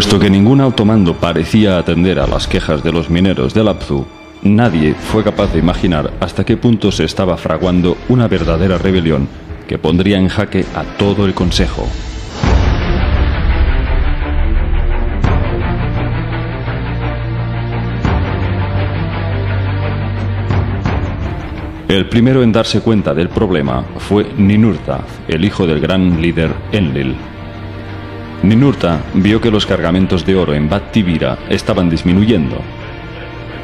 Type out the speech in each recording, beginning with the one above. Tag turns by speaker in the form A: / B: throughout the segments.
A: Puesto que ningún alto mando parecía atender a las quejas de los mineros de Lapzu, nadie fue capaz de imaginar hasta qué punto se estaba fraguando una verdadera rebelión que pondría en jaque a todo el consejo. El primero en darse cuenta del problema fue Ninurta, el hijo del gran líder Enlil. Ninurta vio que los cargamentos de oro en Bat Tibira estaban disminuyendo.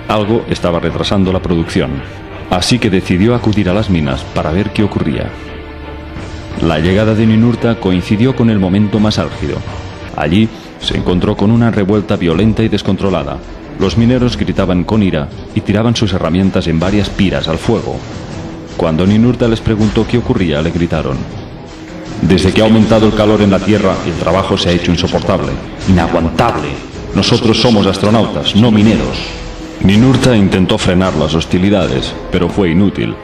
A: Algo estaba retrasando la producción, así que decidió acudir a las minas para ver qué ocurría. La llegada de Ninurta coincidió con el momento más álgido. Allí se encontró con una revuelta violenta y descontrolada. Los mineros gritaban con ira y tiraban sus herramientas en varias piras al fuego. Cuando Ninurta les preguntó qué ocurría, le gritaron: «Desde que ha aumentado el calor en la Tierra, el trabajo se ha hecho insoportable, inaguantable. Nosotros somos astronautas, no mineros». Ninurta intentó frenar las hostilidades, pero fue inútil.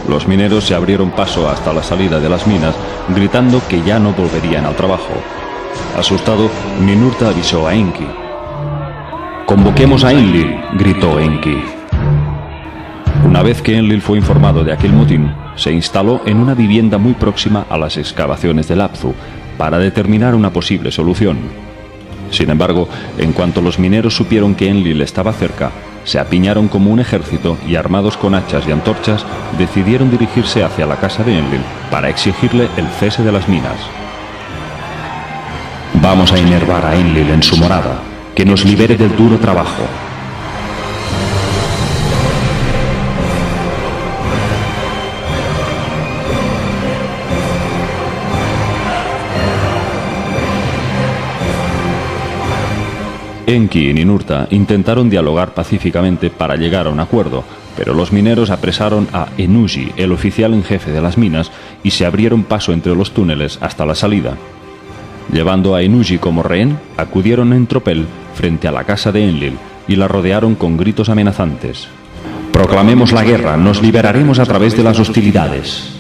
A: Los mineros se abrieron paso hasta la salida de las minas, gritando que ya no volverían al trabajo. Asustado, Ninurta avisó a Enki. «Convoquemos a Enlil», gritó Enki. Una vez que Enlil fue informado de aquel motín, se instaló en una vivienda muy próxima a las excavaciones de Lapzu para determinar una posible solución. Sin embargo, en cuanto los mineros supieron que Enlil estaba cerca, se apiñaron como un ejército y, armados con hachas y antorchas, decidieron dirigirse hacia la casa de Enlil para exigirle el cese de las minas. «Vamos a enervar a Enlil en su morada, que nos libere del duro trabajo». Enki y Ninurta intentaron dialogar pacíficamente para llegar a un acuerdo, pero los mineros apresaron a Ennugi, el oficial en jefe de las minas, y se abrieron paso entre los túneles hasta la salida. Llevando a Ennugi como rehén, acudieron en tropel frente a la casa de Enlil y la rodearon con gritos amenazantes. «Proclamemos la guerra, nos liberaremos a través de las hostilidades».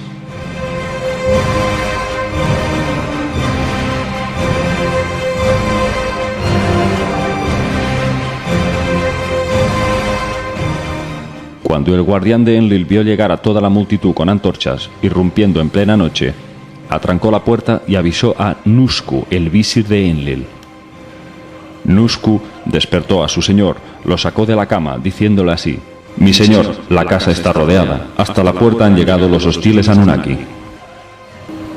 A: Cuando el guardián de Enlil vio llegar a toda la multitud con antorchas, irrumpiendo en plena noche, atrancó la puerta y avisó a Nusku, el visir de Enlil. Nusku despertó a su señor, lo sacó de la cama, diciéndole así: «Mi señor, la casa está rodeada, hasta la puerta han llegado los hostiles Anunnaki».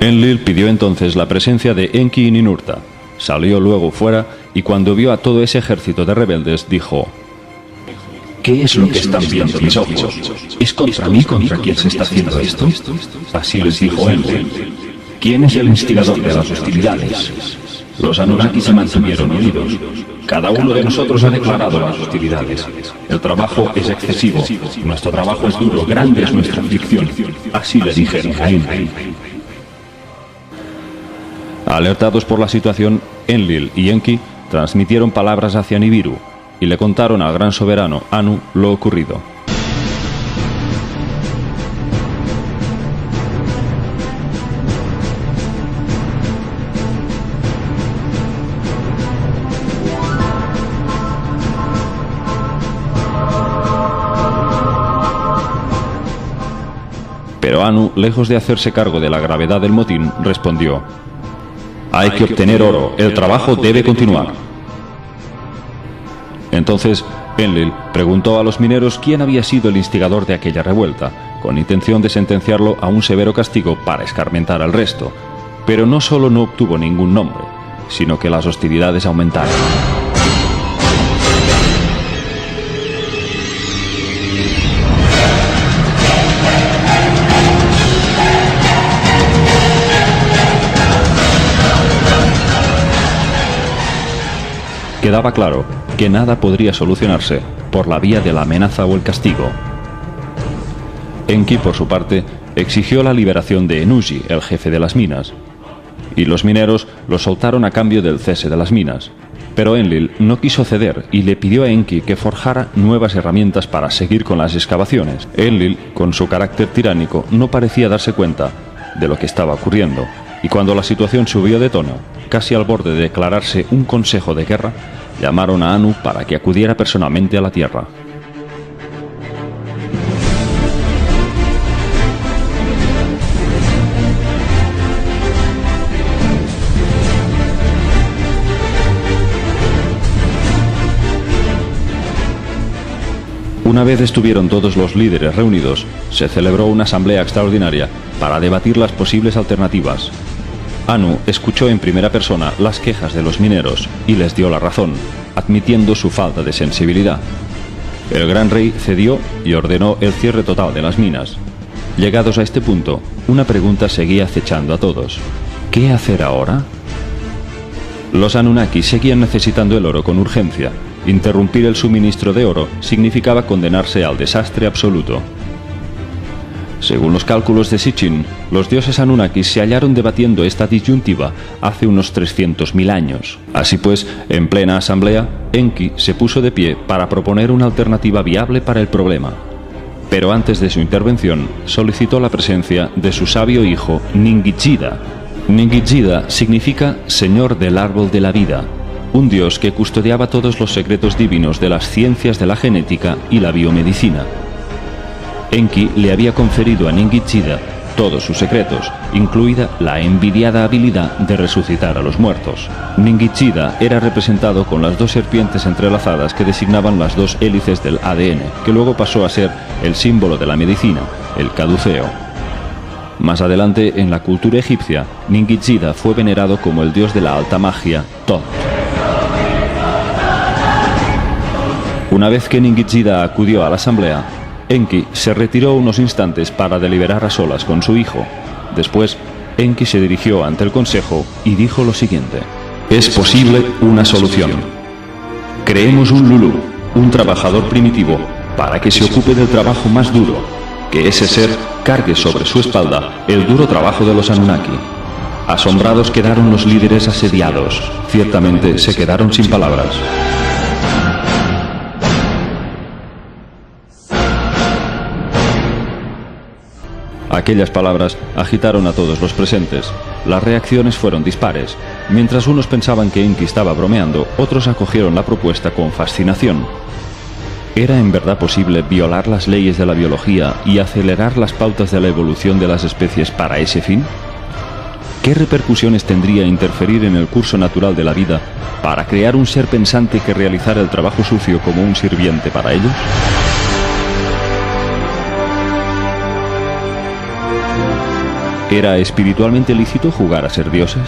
A: Enlil pidió entonces la presencia de Enki y Ninurta. Salió luego fuera y cuando vio a todo ese ejército de rebeldes, dijo: «¿Qué es lo que están viendo mis ojos? ¿Es contra mí contra quien se está haciendo esto?». Así les dijo Enlil: «¿Quién es el instigador de las hostilidades?». Los Anunnaki se mantuvieron unidos. «Cada uno de nosotros ha declarado las hostilidades. El trabajo es excesivo. Nuestro trabajo es duro. Grande es nuestra aflicción». Así le dijeron a Enlil. Alertados por la situación, Enlil y Enki transmitieron palabras hacia Nibiru y le contaron al gran soberano Anu lo ocurrido. Pero Anu, lejos de hacerse cargo de la gravedad del motín, respondió: «Hay que obtener oro, el trabajo debe continuar». Entonces Enlil preguntó a los mineros quién había sido el instigador de aquella revuelta, con intención de sentenciarlo a un severo castigo para escarmentar al resto. Pero no solo no obtuvo ningún nombre, sino que las hostilidades aumentaron. Quedaba claro que nada podría solucionarse por la vía de la amenaza o el castigo. Enki, por su parte, exigió la liberación de Ennugi, el jefe de las minas, y los mineros lo soltaron a cambio del cese de las minas. Pero Enlil no quiso ceder y le pidió a Enki que forjara nuevas herramientas para seguir con las excavaciones. Enlil, con su carácter tiránico, no parecía darse cuenta de lo que estaba ocurriendo, y cuando la situación subió de tono, casi al borde de declararse un consejo de guerra, llamaron a Anu para que acudiera personalmente a la Tierra. Una vez estuvieron todos los líderes reunidos, se celebró una asamblea extraordinaria para debatir las posibles alternativas. Anu escuchó en primera persona las quejas de los mineros y les dio la razón, admitiendo su falta de sensibilidad. El gran rey cedió y ordenó el cierre total de las minas. Llegados a este punto, una pregunta seguía acechando a todos. ¿Qué hacer ahora? Los Anunnaki seguían necesitando el oro con urgencia. Interrumpir el suministro de oro significaba condenarse al desastre absoluto. Según los cálculos de Sitchin, los dioses Anunnakis se hallaron debatiendo esta disyuntiva hace unos 300.000 años. Así pues, en plena asamblea, Enki se puso de pie para proponer una alternativa viable para el problema. Pero antes de su intervención, solicitó la presencia de su sabio hijo Ningishida. Ningishida significa Señor del Árbol de la Vida, un dios que custodiaba todos los secretos divinos de las ciencias de la genética y la biomedicina. Enki le había conferido a Ningishida todos sus secretos, incluida la envidiada habilidad de resucitar a los muertos. Ningishida era representado con las dos serpientes entrelazadas que designaban las dos hélices del ADN, que luego pasó a ser el símbolo de la medicina, el caduceo. Más adelante, en la cultura egipcia, Ningishida fue venerado como el dios de la alta magia, Thoth. Una vez que Ningishida acudió a la asamblea, Enki se retiró unos instantes para deliberar a solas con su hijo. Después, Enki se dirigió ante el consejo y dijo lo siguiente: es posible una solución. Creemos un Lulu, un trabajador primitivo, para que se ocupe del trabajo más duro, que ese ser cargue sobre su espalda el duro trabajo de los Anunnaki. Asombrados quedaron los líderes asediados. Ciertamente se quedaron sin palabras. Aquellas palabras agitaron a todos los presentes. Las reacciones fueron dispares. Mientras unos pensaban que Enki estaba bromeando, otros acogieron la propuesta con fascinación. ¿Era en verdad posible violar las leyes de la biología y acelerar las pautas de la evolución de las especies para ese fin? ¿Qué repercusiones tendría interferir en el curso natural de la vida para crear un ser pensante que realizara el trabajo sucio como un sirviente para ellos? ¿Era espiritualmente lícito jugar a ser dioses?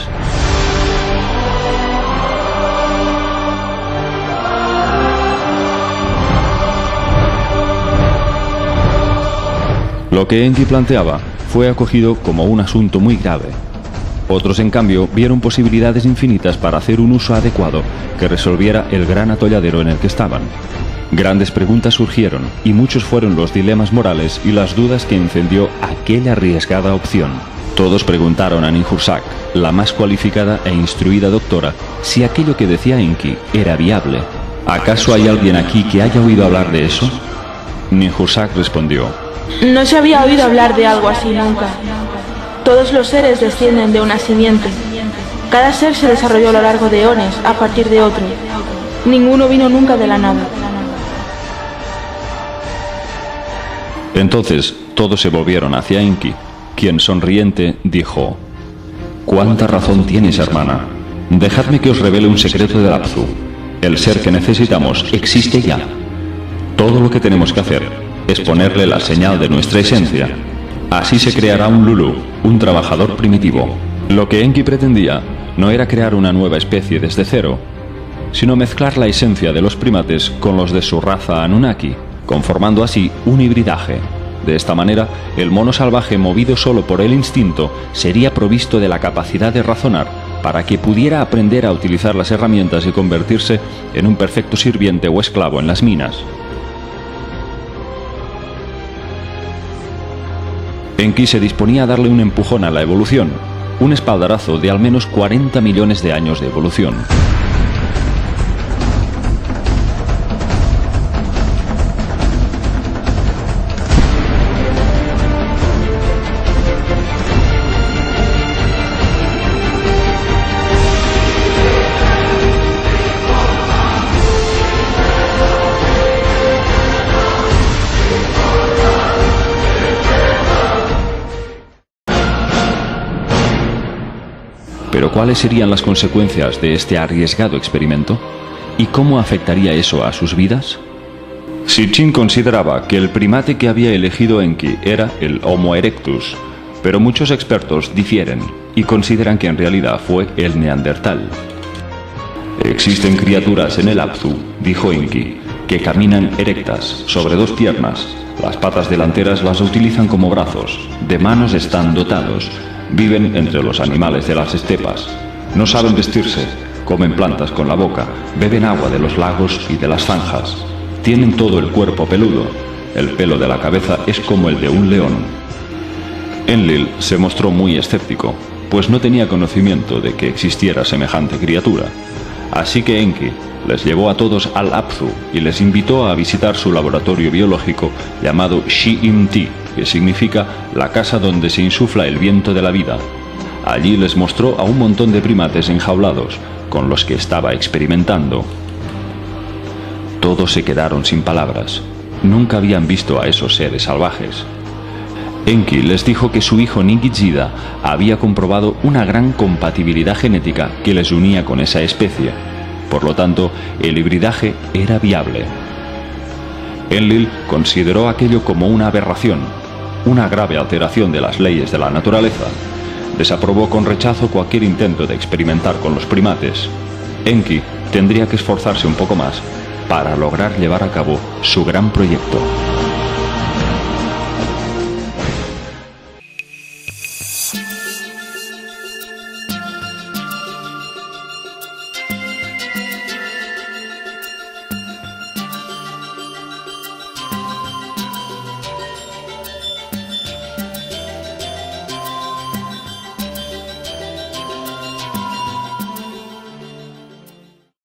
A: Lo que Enki planteaba fue acogido como un asunto muy grave. Otros, en cambio, vieron posibilidades infinitas para hacer un uso adecuado que resolviera el gran atolladero en el que estaban. Grandes preguntas surgieron, y muchos fueron los dilemas morales y las dudas que encendió aquella arriesgada opción. Todos preguntaron a Ninhursag, la más cualificada e instruida doctora, si aquello que decía Enki era viable. ¿Acaso hay alguien aquí que haya oído hablar de eso? Ninhursag respondió:
B: no se había oído hablar de algo así nunca. Todos los seres descienden de una simiente. Cada ser se desarrolló a lo largo de eones a partir de otro. Ninguno vino nunca de la nada.
A: Entonces todos se volvieron hacia Enki, quien sonriente dijo: «¿Cuánta razón tienes, hermana? Dejadme que os revele un secreto del Apsu. El ser que necesitamos existe ya. Todo lo que tenemos que hacer es ponerle la señal de nuestra esencia. Así se creará un Lulu, un trabajador primitivo». Lo que Enki pretendía no era crear una nueva especie desde cero, sino mezclar la esencia de los primates con los de su raza Anunnaki, conformando así un hibridaje. De esta manera, el mono salvaje, movido solo por el instinto, sería provisto de la capacidad de razonar para que pudiera aprender a utilizar las herramientas y convertirse en un perfecto sirviente o esclavo en las minas. Enki se disponía a darle un empujón a la evolución, un espaldarazo de al menos 40 millones de años de evolución. Pero ¿cuáles serían las consecuencias de este arriesgado experimento? ¿Y cómo afectaría eso a sus vidas? Sitchin consideraba que el primate que había elegido Enki era el Homo erectus, pero muchos expertos difieren y consideran que en realidad fue el Neandertal. Existen criaturas en el Apsu, dijo Enki, que caminan erectas, sobre dos piernas. Las patas delanteras las utilizan como brazos, de manos están dotados, viven entre los animales de las estepas, no saben vestirse, comen plantas con la boca, beben agua de los lagos y de las zanjas. Tienen todo el cuerpo peludo, el pelo de la cabeza es como el de un león. Enlil se mostró muy escéptico, pues no tenía conocimiento de que existiera semejante criatura. Así que Enki les llevó a todos al Apsu y les invitó a visitar su laboratorio biológico llamado Shi-Im-Ti, que significa la casa donde se insufla el viento de la vida. Allí les mostró a un montón de primates enjaulados, con los que estaba experimentando. Todos se quedaron sin palabras. Nunca habían visto a esos seres salvajes. Enki les dijo que su hijo Ningishida había comprobado una gran compatibilidad genética que les unía con esa especie. Por lo tanto, el hibridaje era viable. Enlil consideró aquello como una aberración, una grave alteración de las leyes de la naturaleza. Desaprobó con rechazo cualquier intento de experimentar con los primates. Enki tendría que esforzarse un poco más para lograr llevar a cabo su gran proyecto.